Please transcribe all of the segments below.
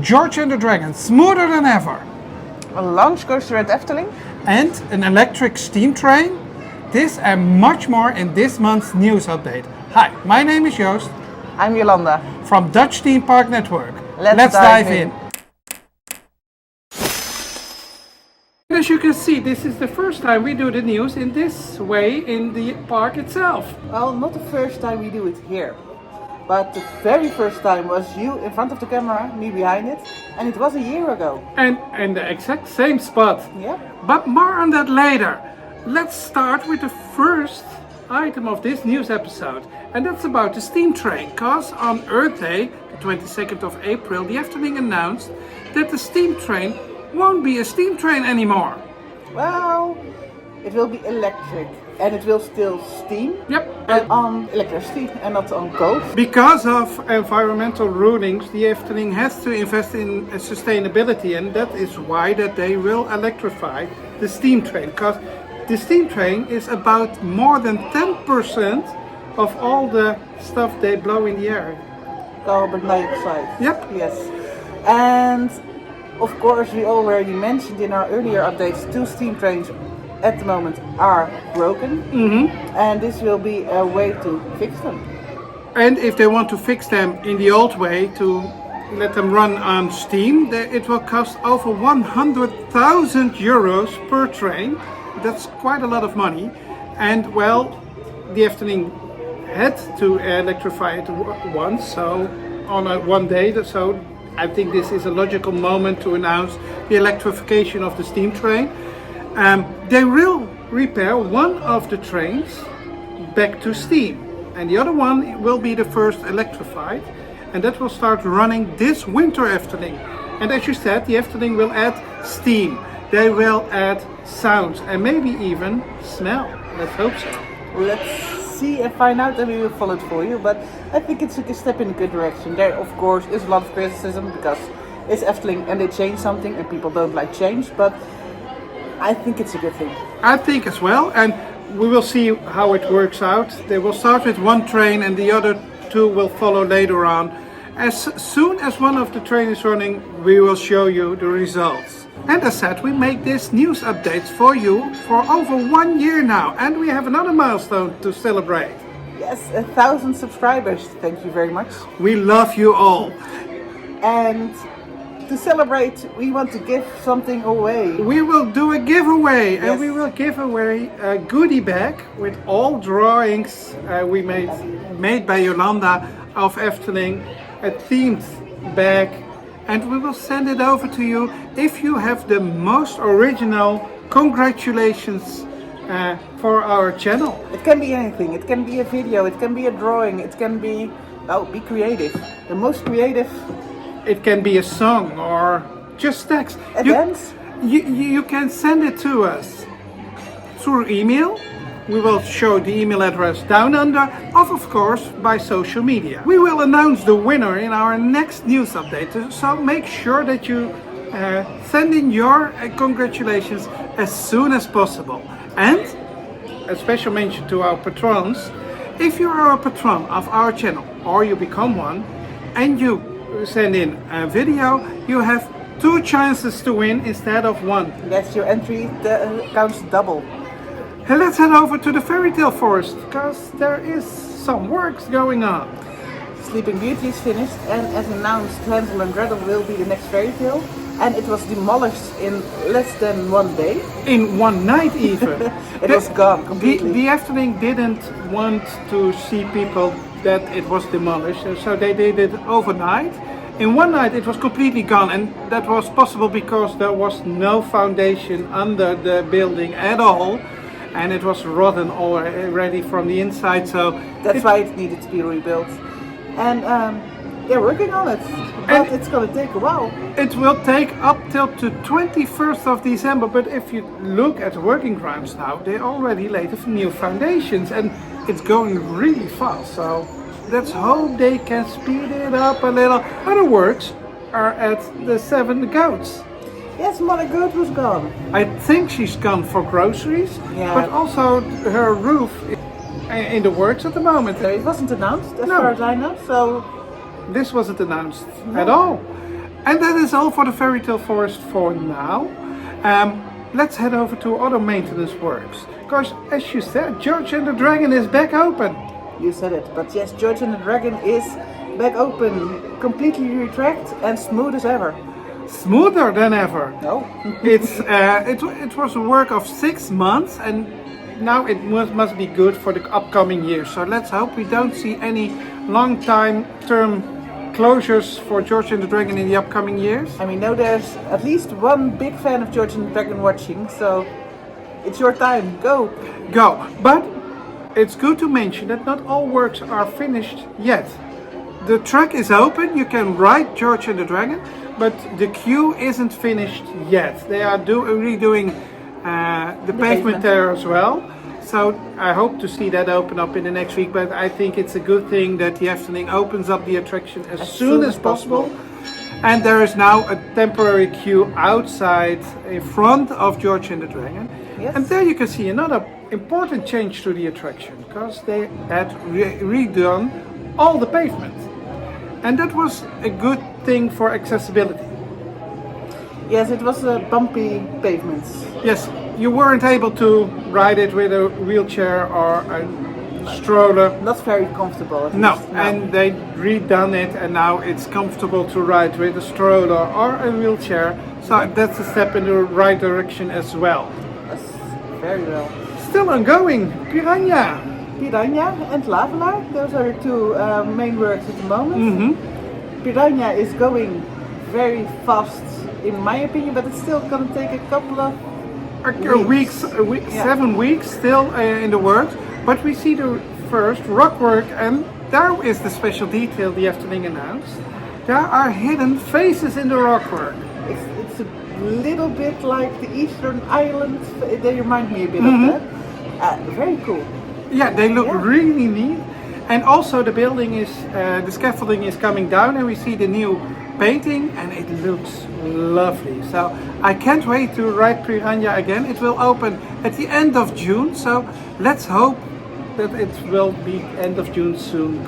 George and the Dragon, smoother than ever. A launch coaster at Efteling. And an electric steam train. This and much more in this month's news update. Hi, my name is Joris. I'm Jolanda. From Dutch Theme Park Network. Let's dive in. As you can see, this is the first time we do the news in this way in the park itself. Well, not the first time we do it here. But the very first time was you in front of the camera, me behind it, and it was a year ago. And in the exact same spot. Yeah. But more on that later. Let's start with the first item of this news episode. And that's about the steam train. Because on Earth Day, the 22nd of April, the Efteling announced that the steam train won't be a steam train anymore. Well, it will be electric. And it will still steam. Yep. But on electricity and not on coal. Because of environmental rulings, the Efteling has to invest in sustainability, and that is why that they will electrify the steam train. Because the steam train is about more than 10% of all the stuff they blow in the air. Carbon dioxide. Yep. Yes. And of course, we already mentioned in our earlier updates, 2 steam trains at the moment are broken, and this will be a way to fix them. And if they want to fix them in the old way, to let them run on steam, it will cost over 100,000 euros per train. That's quite a lot of money. And well, the Efteling had to electrify it once, so on one day. So I think this is a logical moment to announce the electrification of the steam train. They will repair one of the trains back to steam, and the other one will be the first electrified, and that will start running this winter Efteling. And as you said, the Efteling will add steam, they will add sounds, and maybe even smell. Let's hope so. Let's see and find out, and we will follow it for you, but I think it's a step in a good direction. There of course is a lot of criticism because it's Efteling and they change something and people don't like change, but I think it's a good thing. I think as well, and we will see how it works out. They will start with one train and the other 2 will follow later on. As soon as one of the trains is running, we will show you the results. And as said, we make this news updates for you for over 1 year now, and we have another milestone to celebrate. Yes, 1,000 subscribers. Thank you very much. We love you all. And to celebrate, we want to give something away. We will do a giveaway, yes. And we will give away a goodie bag with all drawings we made by Jolanda of Efteling, a themed bag, and we will send it over to you if you have the most original congratulations for our channel. It can be anything. It can be a video, it can be a drawing, it can be, be creative. The most creative. It can be a song or just text. A dance? You can send it to us through email. We will show the email address down under, of course, by social media. We will announce the winner in our next news update, so make sure that you send in your congratulations as soon as possible. And a special mention to our patrons. If you are a patron of our channel or you become one and you send in a video, you have 2 chances to win instead of 1. Yes, your entry counts double. And let's head over to the fairy tale forest, because there is some works going on. Sleeping Beauty is finished, and as announced, Hansel and Gretel will be the next fairy tale, and it was demolished in less than 1 day. In 1 night even. It was gone completely. The Efteling didn't want to see people that it was demolished, so they did it overnight. In 1 night it was completely gone, and that was possible because there was no foundation under the building at all, and it was rotten already from the inside, so that's why it needed to be rebuilt. And they're working on it, but it's going to take a while. It will take up till the 21st of December, but if you look at the working grounds now, they already laid the new foundations, and it's going really fast, so let's hope they can speed it up a little. Other works are at the 7 Goats. Yes, Mother Goat was gone. I think she's gone for groceries, but also her roof is in the works at the moment. It wasn't announced as far as I know, so this wasn't announced at all. And that is all for the Fairy Tale Forest for now. Let's head over to other maintenance works. Because as you said, George and the Dragon is back open. You said it, but yes, George and the Dragon is back open, completely retract and smooth as ever. Smoother than ever. No. It was a work of 6 months, and now it must be good for the upcoming year. So let's hope we don't see any long-term closures for George and the Dragon in the upcoming years. And we know there's at least one big fan of George and the Dragon watching, so it's your time. Go! Go! But it's good to mention that not all works are finished yet. The track is open, you can ride George and the Dragon, but the queue isn't finished yet. They are redoing the pavement there as well. So I hope to see that open up in the next week, but I think it's a good thing that the Efteling opens up the attraction as soon as possible. And there is now a temporary queue outside in front of George and the Dragon. Yes. And there you can see another important change to the attraction, because they had redone all the pavement. And that was a good thing for accessibility. Yes, it was bumpy pavements. Yes, you weren't able to ride it with a wheelchair or a stroller. Not very comfortable. No, and they redone it, and now it's comfortable to ride with a stroller or a wheelchair. So that's a step in the right direction as well. Yes, very well. Still ongoing, Piranha. Piranha and Lavelaar, those are the two main works at the moment. Piranha is going very fast in my opinion, but it's still going to take a couple of weeks. 7 weeks still in the works. But we see the first Rockwork, and there is the special detail the Efteling announced. There are hidden faces in the Rockwork. It's a little bit like the Eastern Islands, they remind me a bit of that. Very cool. Yeah, they look really neat. And also the building is, the scaffolding is coming down, and we see the new painting, and it looks lovely. So I can't wait to ride Piranha again. It will open at the end of June, so let's hope that it will be end of June soon,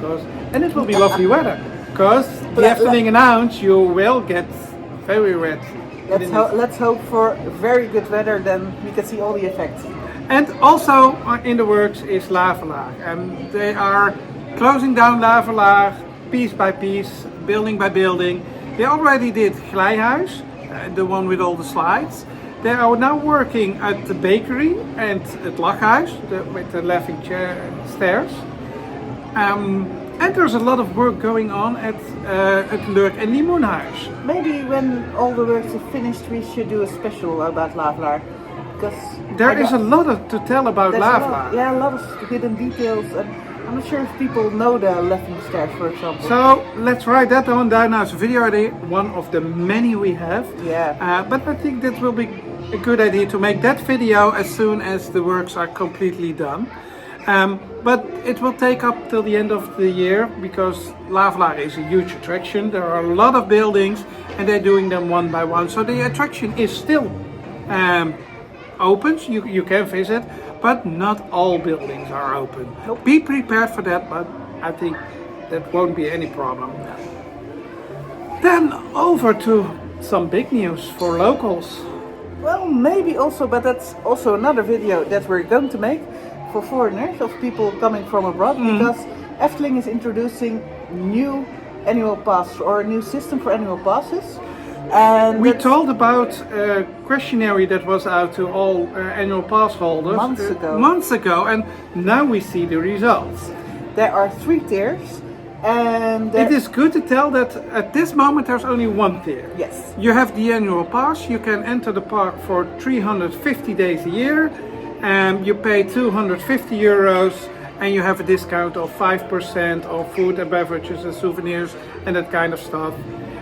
and it will be lovely weather, because the Efteling announced you will get very wet. Let's hope for very good weather, then we can see all the effects. And also in the works is Lavelaar, and they are closing down Lavelaar piece by piece, building by building. They already did Glijhuis, the one with all the slides. They are now working at the bakery and at Lachhuis, with the laughing stairs. And there's a lot of work going on at Lurk and Limoenhuis. Maybe when all the works are finished, we should do a special about Lavelaar. Because there is a lot to tell about Lavelaar. Yeah, a lot of hidden details, and I'm not sure if people know the laughing stairs, for example. So let's write that on down now as a video idea, one of the many we have. Yeah. But I think that will be a good idea to make that video as soon as the works are completely done. But it will take up till the end of the year, because Lavelaar is a huge attraction. There are a lot of buildings, and they're doing them one by one. So the attraction is still open, you can visit, but not all buildings are open. Nope. Be prepared for that, but I think that won't be any problem. Then over to some big news for locals. Well, maybe also, but that's also another video that we're going to make for foreigners, of people coming from abroad, because Efteling is introducing new annual passes, or a new system for annual passes. And we told about a questionnaire that was out to all annual pass holders months ago, and now we see the results. There are 3 tiers, and it is good to tell that at this moment there's only one tier. Yes. You have the annual pass, you can enter the park for 350 days a year, and you pay 250 euros, and you have a discount of 5% of food and beverages and souvenirs and that kind of stuff.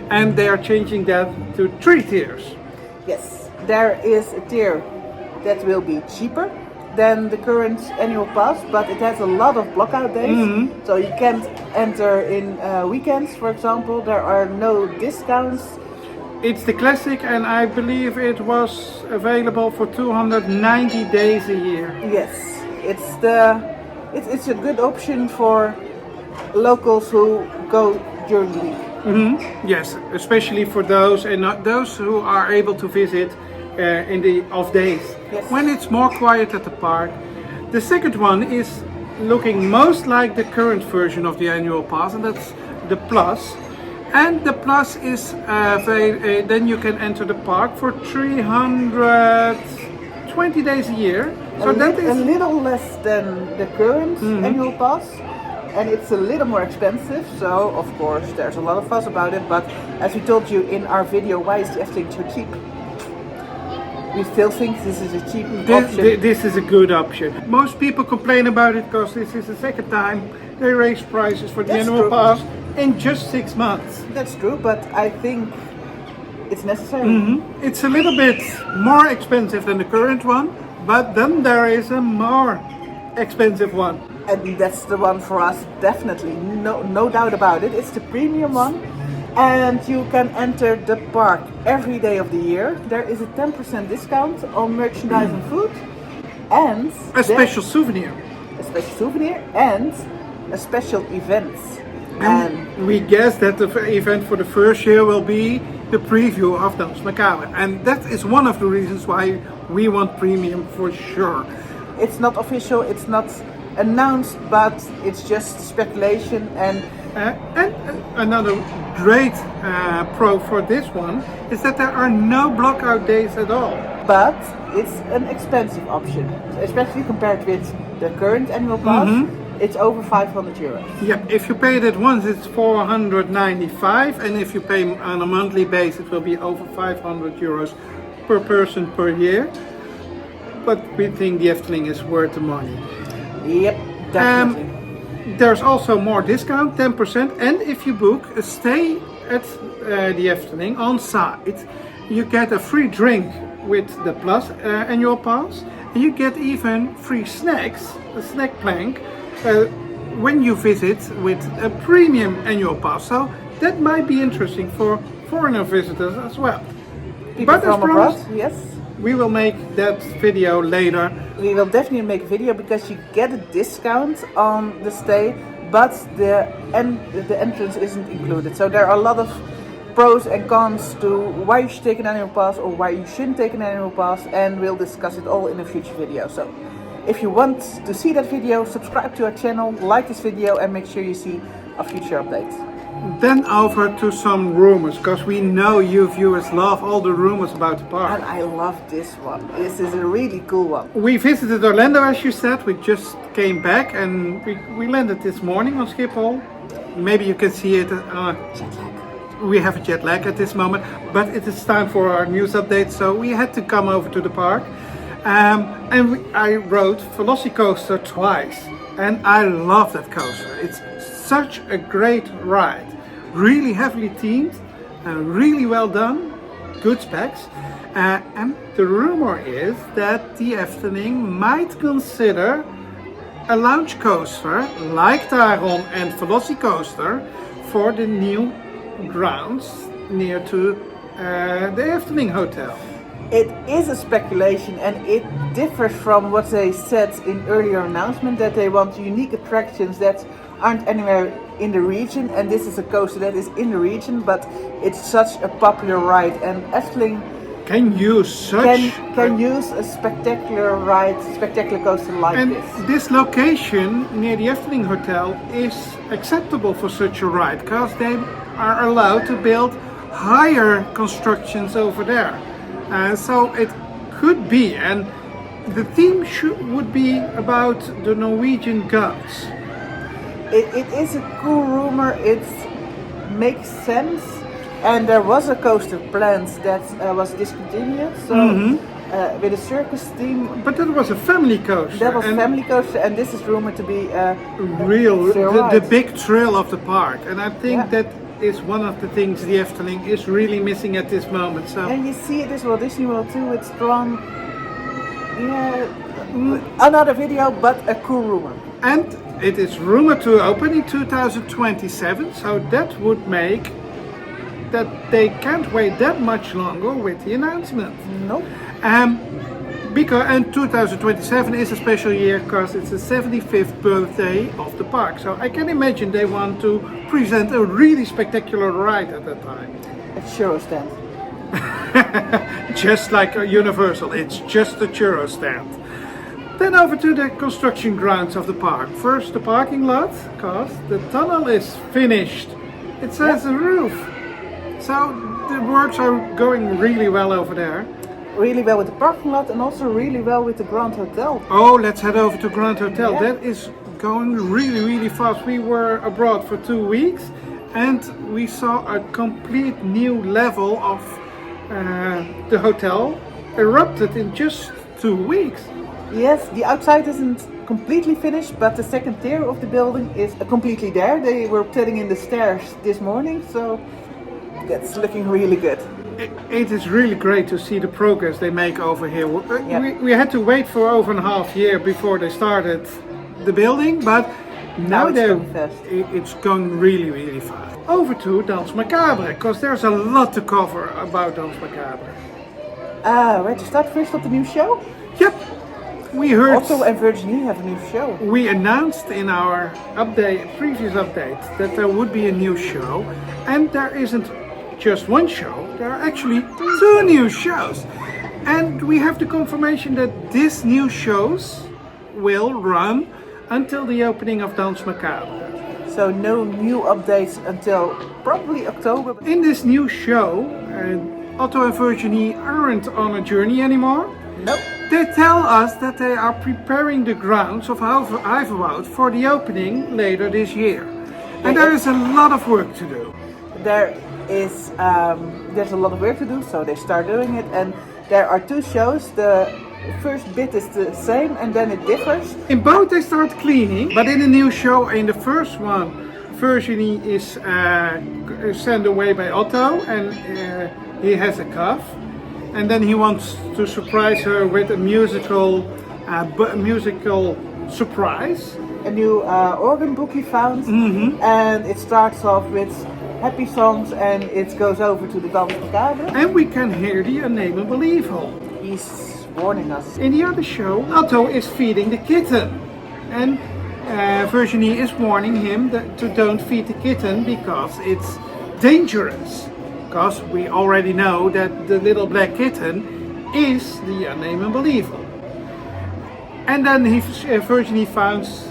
And they are changing that to 3 tiers. Yes, there is a tier that will be cheaper than the current annual pass, but it has a lot of blockout days, so you can't enter in weekends, for example. There are no discounts. It's the classic, and I believe it was available for 290 days a year. Yes, it's a good option for locals who go during the week. Yes, especially for those and not those who are able to visit in the off days. Yes. When it's more quiet at the park. The second one is looking most like the current version of the annual pass, and that's the Plus. And the Plus is then you can enter the park for 320 days a year. So that is a little less than the current annual pass, and it's a little more expensive. So of course there's a lot of fuss about it. But as we told you in our video, why is the Efteling so cheap? We still think this is a cheap option. This is a good option. Most people complain about it because this is the second time they raise prices for the That's annual true. pass in just 6 months. That's true, but I think it's necessary. It's a little bit more expensive than the current one, but then there is a more expensive one. And that's the one for us, definitely, no doubt about it. It's the premium one, and you can enter the park every day of the year. There is a 10% discount on merchandise and food, and A special souvenir. and a special event. And we guess that the event for the first year will be the preview of Dans Macabre. And that is one of the reasons why we want premium for sure. It's not official, it's not announced, but it's just speculation. And Another great pro for this one is that there are no blockout days at all. but it's an expensive option, especially compared with the current annual pass. It's over 500 euros. Yeah, if you pay it once, it's 495, and if you pay on a monthly basis, it will be over 500 euros per person per year. But we think the Efteling is worth the money. Yep, definitely. There's also more discount, 10%, and if you book a stay at the Efteling on site, you get a free drink with the Plus annual pass, and you get even free snacks, a snack plank, when you visit with a premium annual pass. So that might be interesting for foreigner visitors as well. People But as from abroad, promised, yes. we will make that video later. We will definitely make a video because you get a discount on the stay, but the entrance isn't included. So there are a lot of pros and cons to why you should take an annual pass or why you shouldn't take an annual pass, and we'll discuss it all in a future video. So if you want to see that video, subscribe to our channel, like this video, and make sure you see our future updates. Then over to some rumors, because we know you viewers love all the rumors about the park. And I love this one. This is a really cool one. We visited Orlando, as you said. We just came back and we landed this morning on Schiphol. Maybe you can see it. We have a jet lag at this moment, but it is time for our news update, so we had to come over to the park. I rode Velocicoaster twice, and I love that coaster. It's such a great ride, really heavily themed, really well done, good specs. And the rumor is that the Efteling might consider a launch coaster like Taron and Velocicoaster for the new grounds near to the Efteling Hotel. It is a speculation, and it differs from what they said in earlier announcement, that they want unique attractions that aren't anywhere in the region, and this is a coaster that is in the region, but it's such a popular ride, and Efteling can use use a spectacular ride, spectacular coaster like and this. This location near the Efteling Hotel is acceptable for such a ride because they are allowed to build higher constructions over there. So it could be, and the theme would be about the Norwegian gods. It is a cool rumor, it makes sense, and there was a coaster planned that was discontinued, so with a circus theme. But that was a family coaster. That was a family coaster, and this is rumored to be the big thrill of the park, and I think that is one of the things the Efteling is really missing at this moment. So. And you see it as well, Disney World too, it's drawn. Another video, but a cool rumor. And it is rumored to open in 2027, so that would make that they can't wait that much longer with the announcement. No. Because and 2027 is a special year because it's the 75th birthday of the park. So I can imagine they want to present a really spectacular ride at that time. A churro stand. Just like a Universal, it's just a churro stand. Then over to the construction grounds of the park. First the parking lot, because the tunnel is finished. It has a roof. So the works are going really well over there. Really well with the parking lot and also really well with the Grand Hotel. Oh, let's head over to Grand Hotel. Yeah. That is going really, really fast. We were abroad for 2 weeks and we saw a complete new level of the hotel erupted in just 2 weeks. Yes, the outside isn't completely finished, but the second tier of the building is completely there. They were putting in the stairs this morning, so that's looking really good. It is really great to see the progress they make over here. Yeah. We had to wait for over a half year before they started the building, but now it's going fast. it's going really, really fast. Over to Danse Macabre, because there's a lot to cover about Danse Macabre. Where to start first with the new show? Yep, we heard. Also, and Virginie have a new show. We announced in our previous update, that there would be a new show, and there isn't just one show, there are actually 2 new shows. And we have the confirmation that these new shows will run until the opening of Danse Macabre. So no new updates until probably October. In this new show, Otto and Virginie aren't on a journey anymore. Nope. They tell us that they are preparing the grounds of Iverwoud for the opening later this year. And there is a lot of work to do. There's a lot of work to do, so they start doing it, and there are 2 shows. The first bit is the same and then it differs. In both they start cleaning, but in the new show, in the first one, Virginie is sent away by Otto and he has a cough, and then he wants to surprise her with a musical surprise. A new organ book he found, and it starts off with happy songs and it goes over to the Danse Macabre. And we can hear the unnameable evil. He's warning us. In the other show, Otto is feeding the kitten. And Virginie is warning him to don't feed the kitten because it's dangerous. Because we already know that the little black kitten is the unnameable evil. And then Virginie finds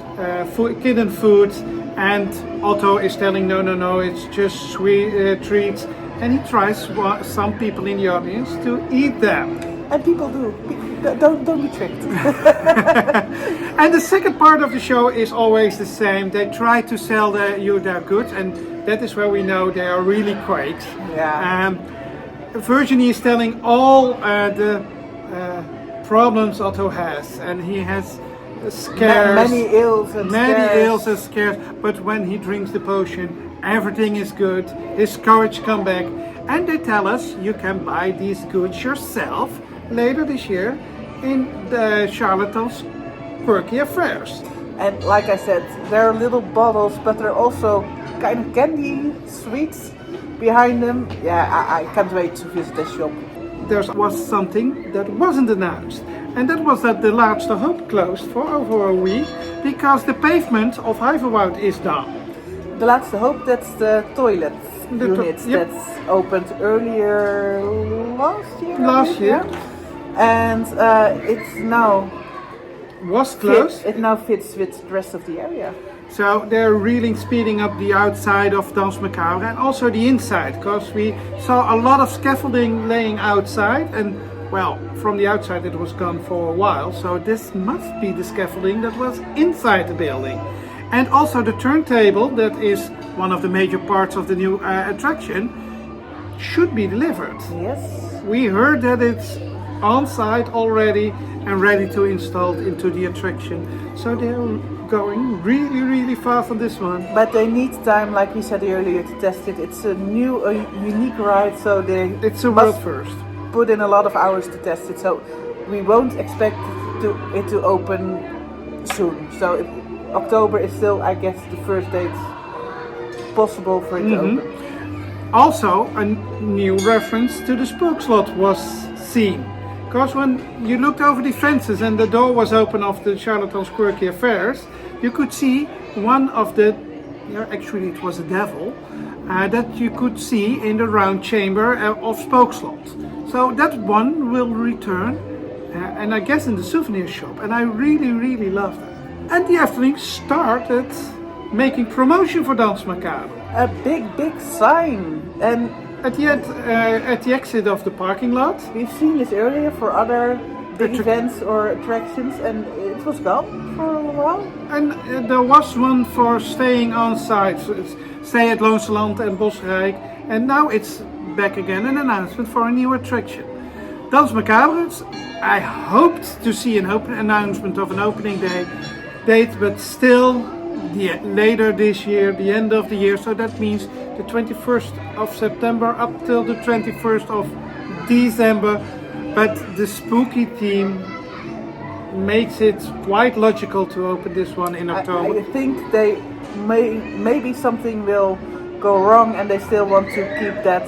kitten food, and Otto is telling no, it's just sweet treats, and he tries some people in the audience to eat them. And people do. Don't be tricked. And the second part of the show is always the same. They try to sell you their goods, and that is where we know they are really quakes. Yeah. Virginie is telling all the problems Otto has, and he has scares, many ills and scares, but when he drinks the potion, everything is good, his courage comes back, and they tell us you can buy these goods yourself later this year in the Charlatans Quirky Affairs. And like I said, there are little bottles, but there are also kind of candy sweets behind them. Yeah, I can't wait to visit this shop. There was something that wasn't announced, and that was that the Laatste Hoop closed for over a week because the pavement of Iverwoud is down. The Laatste Hoop, that's the toilet unit yep. that's opened earlier last year. And it's now was closed. It now fits with the rest of the area. So they're really speeding up the outside of Danse Macabre and also the inside, because we saw a lot of scaffolding laying outside, and well, from the outside it was gone for a while, so this must be the scaffolding that was inside the building. And also the turntable, that is one of the major parts of the new attraction, should be delivered. Yes. We heard that it's on site already and ready to install into the attraction. So they're going really, really fast on this one. But they need time, like we said earlier, to test it. It's a unique ride, so it's a world first. Put in a lot of hours to test it. So we won't expect it to open soon. So October is still, I guess, the first date possible for it to open. Also, a new reference to the Spook Slot was seen. Because when you looked over the fences and the door was open of the Charlatans Quirky Affairs, you could see one of the, actually it was a devil, that you could see in the round chamber of Spookslot. So that one will return, and I guess in the souvenir shop, and I really, really love that. And the Efteling started making promotion for Dans Macabre. A big sign. And At the exit of the parking lot. we've seen this earlier for other big events or attractions, and it was gone for a while. And there was one for staying on site, so stay at Loonseland and Bosrijk, and now it's back again, an announcement for a new attraction. Dans Macabre, I hoped to see an announcement of an opening date, but still later this year, the end of the year, so that means the 21st of September up till the 21st of December. But the spooky theme makes it quite logical to open this one in October. I think they maybe something will go wrong, and they still want to keep that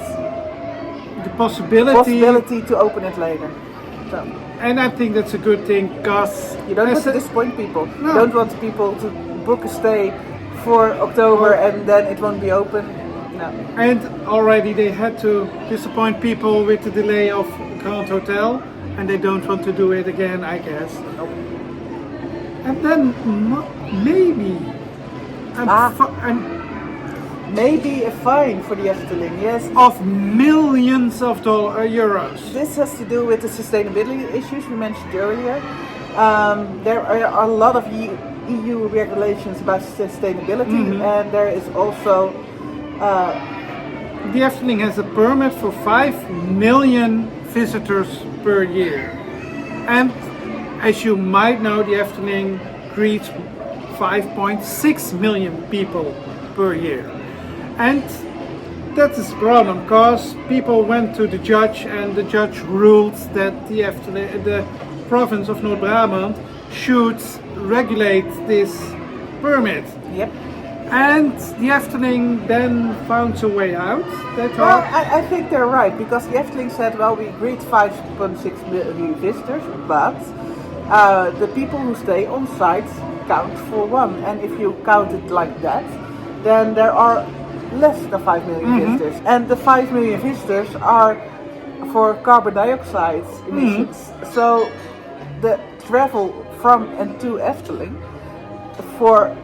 The possibility to open it later. So and I think that's a good thing, because you don't want to disappoint people. No. You don't want people to book a stay for October and then it won't be open. No. And already they had to disappoint people with the delay of Grand Hotel, and they don't want to do it again, I guess. Nope. And then maybe Maybe a fine for the Efteling, yes. of millions of euros. This has to do with the sustainability issues we mentioned earlier. There are a lot of EU regulations about sustainability, and there is also The Efteling has a permit for 5 million visitors per year. And as you might know, the Efteling greets 5.6 million people per year. And that is a problem, because people went to the judge, and the judge ruled that the province of North Brabant should regulate this permit. Yep. And the Efteling then found a way out. Well, I think they're right, because the Efteling said, well, we greet 5.6 million visitors, but the people who stay on site count for one. And if you count it like that, then there are less than 5 million visitors. And the 5 million visitors are for carbon dioxide emissions. So the travel from and to Efteling for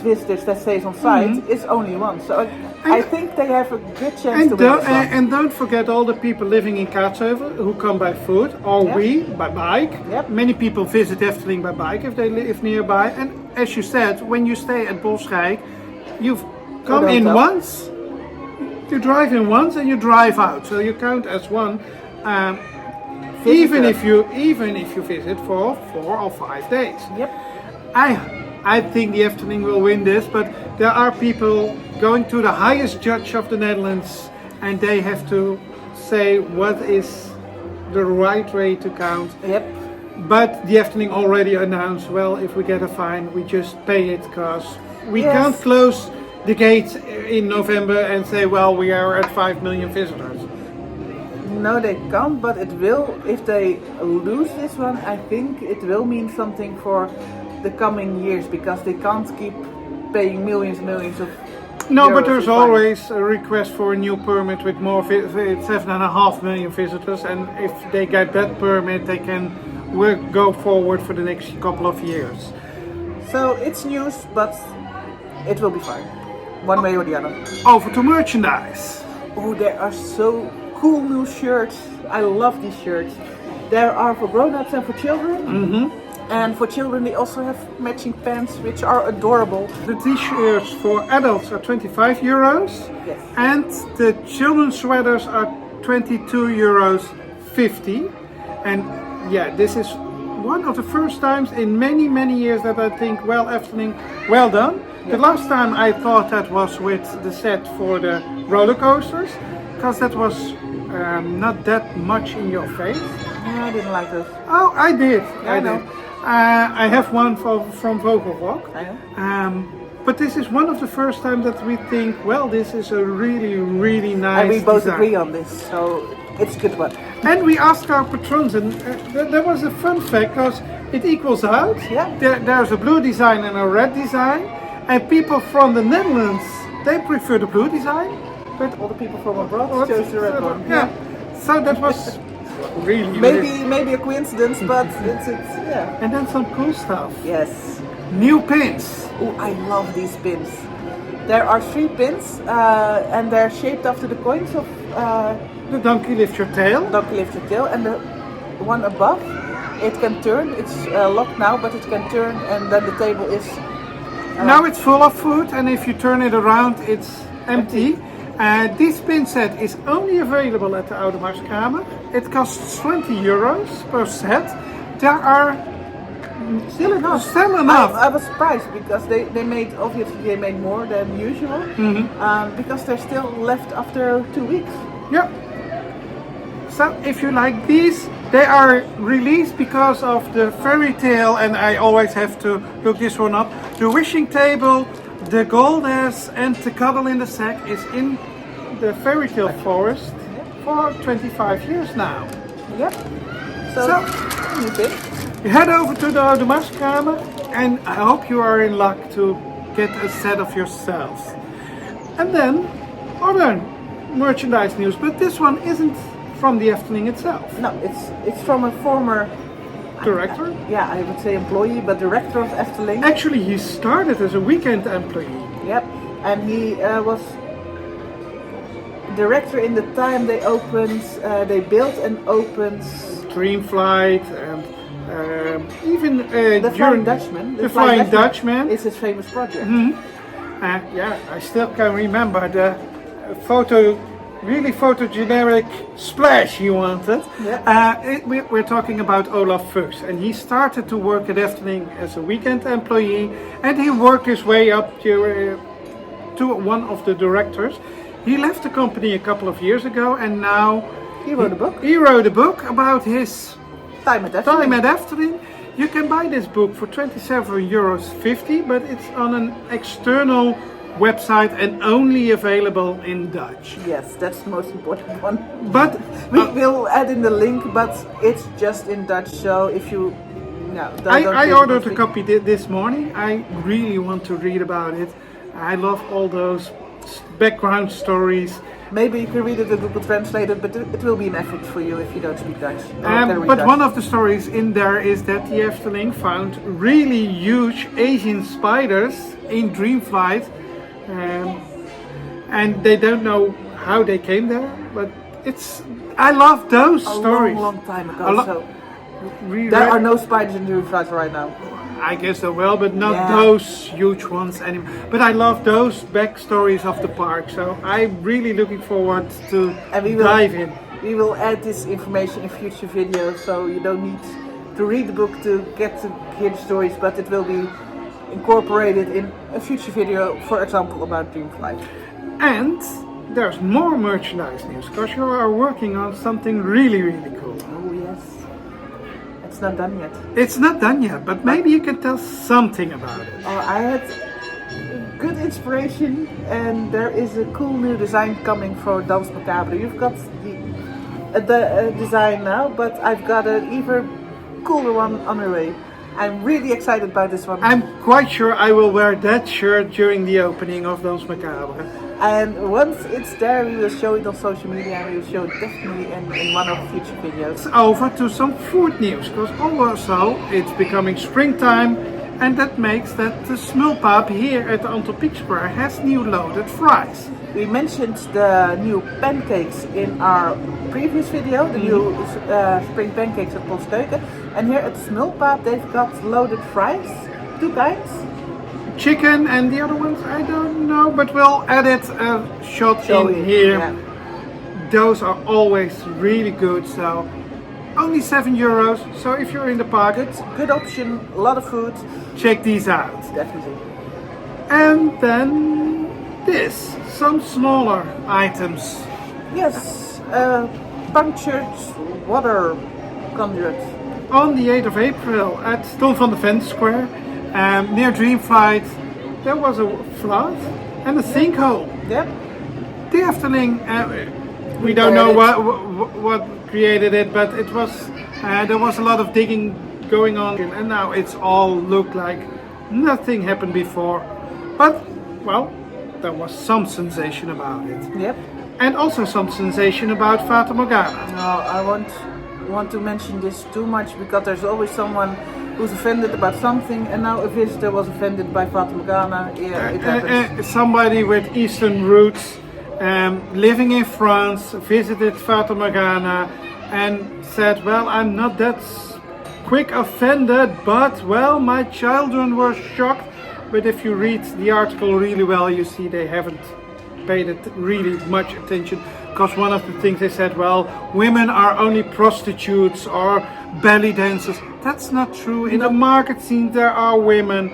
visitors that stays on site is only one. So I think they have a good chance to win this one. And don't forget all the people living in Kaatsheuvel who come by foot, or we by bike. Yep. Many people visit Efteling by bike if they live nearby. And as you said, when you stay at Bosrijk, you've come in once, you drive in once, and you drive out. So you count as one. Even if you visit for 4 or 5 days. Yep. I think the Efteling will win this, but there are people going to the highest judge of the Netherlands, and they have to say what is the right way to count. Yep. But the Efteling already announced, well, if we get a fine, we just pay it, because we can't close the gates in November and say, well, we are at 5 million visitors. No, they can't, but it will, if they lose this one, I think it will mean something for the coming years, because they can't keep paying millions of No, euros but there's in fines. always a request for a new permit with more 7.5 million visitors, and if they get that permit, they can go forward for the next couple of years. So it's news, but it will be fine, one way or the other. Over to merchandise. Oh, there are so cool new shirts. I love these shirts. There are for grown-ups and for children. And for children, they also have matching pants, which are adorable. The t-shirts for adults are 25 euros. Yes. And the children's sweaters are 22 euros 50. And yeah, this is one of the first times in many years that I think, well, Efteling, well done. The last time I thought that was with the set for the roller coasters, because that was not that much in your face. Yeah, I didn't like those. Oh, I did. I know. I have one from Rockwork. I know. But this is one of the first times that we think, well, this is a really nice And we both design. agree on this. So It's a good one. And we asked our patrons, and there was a fun fact because it equals out. Yeah. There's a blue design and a red design, and people from the Netherlands, they prefer the blue design, but All the people from abroad chose the red one. Yeah. So that was really Maybe a coincidence, but it's yeah. And then some cool stuff. Yes. New pins. Oh, I love these pins. There are 3 pins, and they're shaped after the coins of The donkey lift your tail. Donkey Lift Your Tail, and the one above, it can turn. It's locked now, but it can turn, and then the table is Now it's full of food, and if you turn it around, it's empty. This pin set is only available at the Oudermaarskamer. It costs 20 euros per set. There are still enough. Still enough. I was surprised because they made more than usual, because they're still left after 2 weeks. Yeah. So if you like these, they are released because of the fairy tale, and I always have to look this one up. The wishing table, the goldess, and the cuddle in the sack is in the fairy tale forest for 25 years now. Yep. So you think? Head over to the Oudermaarskamer, and I hope you are in luck to get a set of yourselves. And then other merchandise news, but this one isn't from the Efteling itself. No, it's from a former Director? I would say employee, but director of Efteling. Actually, he started as a weekend employee. Yep, and he was director in the time they built and opened Dreamflight and even the Flying Dutchman. The Flying Dutchman is his famous project. I still can remember the really photogenic splash he wanted. Yep. We're talking about Olaf Fuchs, and he started to work at Efteling as a weekend employee, and he worked his way up to one of the directors. He left the company a couple of years ago, and now he wrote a book. He wrote a book about his time at Efteling. You can buy this book for €27.50, but it's on an external website and only available in Dutch. Yes, that's the most important one. But we will add in the link, but it's just in Dutch. So if you, I ordered a copy this morning. I really want to read about it. I love all those background stories. Maybe you can read it in Google Translator, but it will be an effort for you if you don't speak Dutch. But one of the stories in there is that the Efteling found really huge Asian spiders in Dreamflight, and they don't know how they came there. But I love those stories. A long time ago. There are no spiders in Dreamflight right now. I guess there will, but not those huge ones anymore. But I love those backstories of the park, so I'm really looking forward to dive in. We will add this information in future videos, so you don't need to read the book to get to hear the stories, but it will be incorporated in a future video, for example, about Dreamflight. And there's more merchandise news, because you are working on something really, really cool. Oh yes. It's not done yet. It's not done yet, but maybe you can tell something about it. I had good inspiration, and there is a cool new design coming for Dans Macabre. You've got the design now, but I've got an even cooler one on the way. I'm really excited about this one. I'm quite sure I will wear that shirt during the opening of Dans Macabre. And once it's there, we will show it on social media, and we will show it definitely in one of the future videos. Over to some food news, because also it's becoming springtime, and that makes that the Smulpaap here at the Antropiekspur has new loaded fries. We mentioned the new pancakes in our previous video, the new spring pancakes at Polsteuken. And here at Smulpaap they've got loaded fries, 2 kinds. Chicken, and the other ones I don't know, but we'll edit a shot in here. Yeah. Those are always really good, so only €7. So if you're in the park, good option, a lot of food. Check these out. Definitely. And then some smaller items. Yes, punctured water conduit. On the 8th of April at Ton van de Ven Square, near Dreamflight, there was a flood and a sinkhole. Yep. The Efteling We don't know prepared what created it, but it was there was a lot of digging going on, and now it's all looked like nothing happened before. But well, there was some sensation about it, Yep. and also some sensation about Fata Morgana. No, I won't want to mention this too much because there's always someone who's offended about something, and now a visitor was offended by Fata Morgana. Yeah, it happens. Somebody with Eastern roots, living in France, visited Fata Morgana and said, well, I'm not that quick offended, but well, my children were shocked. But if you read the article really well, you see they haven't paid it really much attention, because one of the things they said, well, women are only prostitutes or belly dancers. That's not true. In the market scene there are women,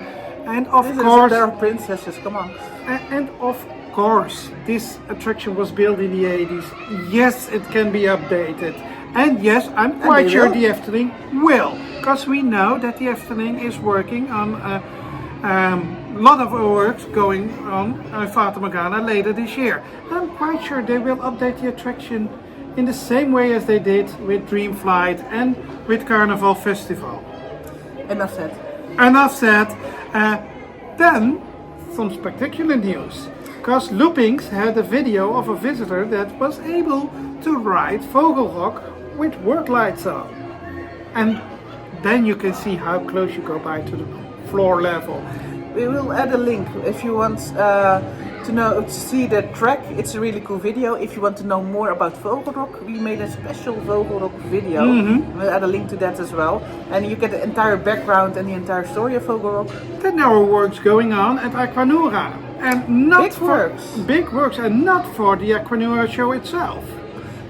and of course there are princesses. Come on. and of course this attraction was built in the 80s. Yes, it can be updated, and yes, I'm quite sure the Efteling will, because we know that the Efteling is working on a lot of works going on Fata Morgana later this year. I'm quite sure they will update the attraction in the same way as they did with Dream Flight and with Carnival Festival. Enough said. Enough said. Then some spectacular news, because Loopings had a video of a visitor that was able to ride Vogelrok with work lights on, and then you can see how close you go by to the floor level. We will add a link if you want to see the track. It's a really cool video. If you want to know more about Vogelrok, we made a special Vogelrok video. We'll add a link to that as well, and you get the entire background and the entire story of Vogelrok. Then there are works going on at Aquanura, and not big works, and not for the Aquanura show itself.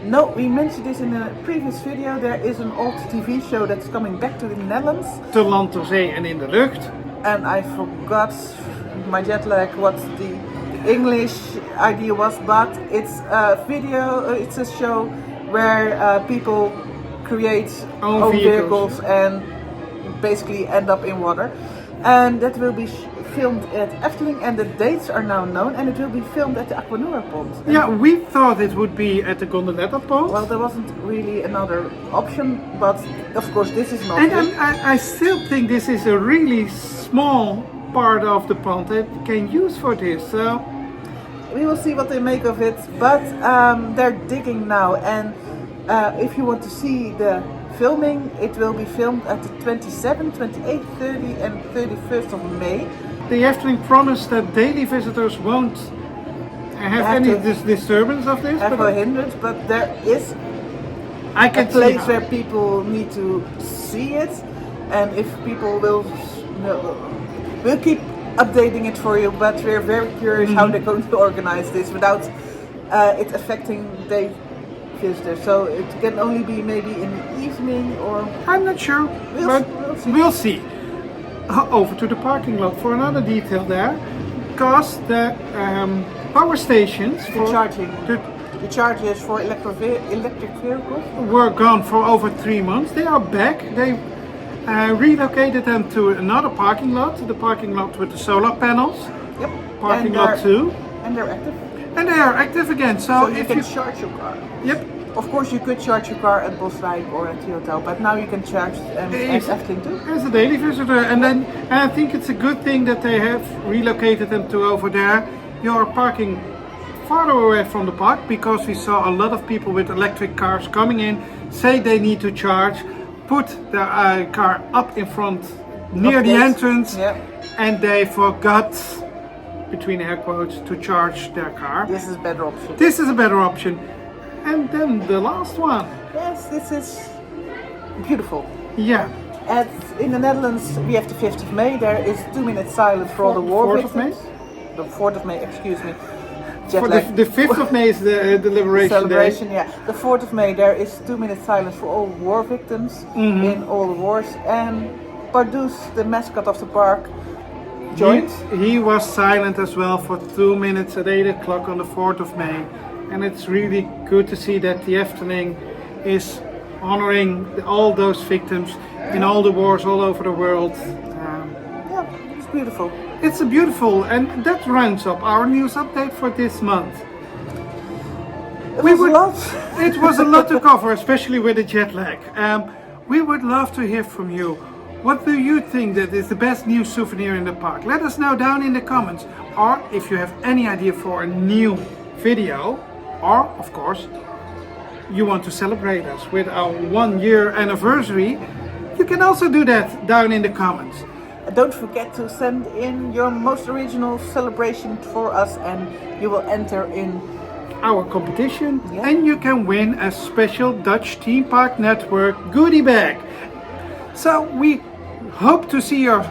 No, we mentioned this in a previous video. There is an old TV show that's coming back to the Netherlands. Te land, ter zee en in de lucht. And I forgot my jet lag what the English idea was, but it's a video, it's a show where people create own vehicles and basically end up in water. And that will be filmed at Efteling, and the dates are now known, and it will be filmed at the Aquanura pond. Yeah, we thought it would be at the Gondoletta pond. Well, there wasn't really another option, but of course this is not. And I still think this is a really small part of the pond that you can use for this. So we will see what they make of it, but they're digging now, and if you want to see the filming, it will be filmed at the 27th, 28th, 30th and 31st of May. The Efteling promised that daily visitors won't have any disturbance of this. Have a hindrance, but there is a place where people need to see it, and if people will, we'll keep updating it for you. But we're very curious how they're going to organize this without it affecting day visitors. So it can only be maybe in the evening, or I'm not sure, but we'll see. Over to the parking lot for another detail there, because the power stations for the chargers for electric vehicles were gone for over 3 months. They are back. They relocated them to another parking lot, the parking lot with the solar panels. Yep. Parking lot 2. And they're active. And they are active again. So if you charge your car. Yep. Of course, you could charge your car at Bosrijk or at the hotel, but now you can charge at Efteling too. As a daily visitor, and then I think it's a good thing that they have relocated them to over there. You're parking farther away from the park, because we saw a lot of people with electric cars coming in, say they need to charge, put their car up in front near the entrance, and they forgot, between air quotes, to charge their car. This is a better option. This is a better option. And then the last one. Yes, this is beautiful. Yeah. In the Netherlands, we have the 5th of May. There is 2 minutes silence for all the war victims. The 4th of May, excuse me. The 5th of May is the Liberation celebration, Day. Yeah. The 4th of May, there is 2 minutes silence for all war victims in all the wars. And Pardoes, the mascot of the park, joined. He was silent as well for 2 minutes at 8 o'clock on the 4th of May. And it's really good to see that the Efteling is honoring all those victims in all the wars all over the world. Yeah, it's beautiful. It's a beautiful, and that rounds up our news update for this month. was a lot. It was a lot to cover, especially with the jet lag. We would love to hear from you. What do you think that is the best new souvenir in the park? Let us know down in the comments. Or if you have any idea for a new video, or of course, you want to celebrate us with our 1 year anniversary, you can also do that down in the comments. Don't forget to send in your most original celebration for us and you will enter in our competition, Yeah. and you can win a special Dutch Theme Park Network goodie bag. So we hope to see your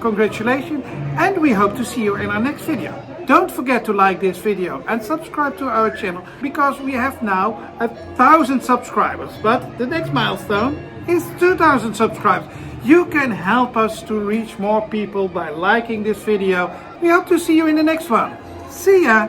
congratulations, and we hope to see you in our next video. Don't forget to like this video and subscribe to our channel, because we have now 1,000 subscribers, but the next milestone is 2,000 subscribers. You can help us to reach more people by liking this video. We hope to see you in the next one. See ya!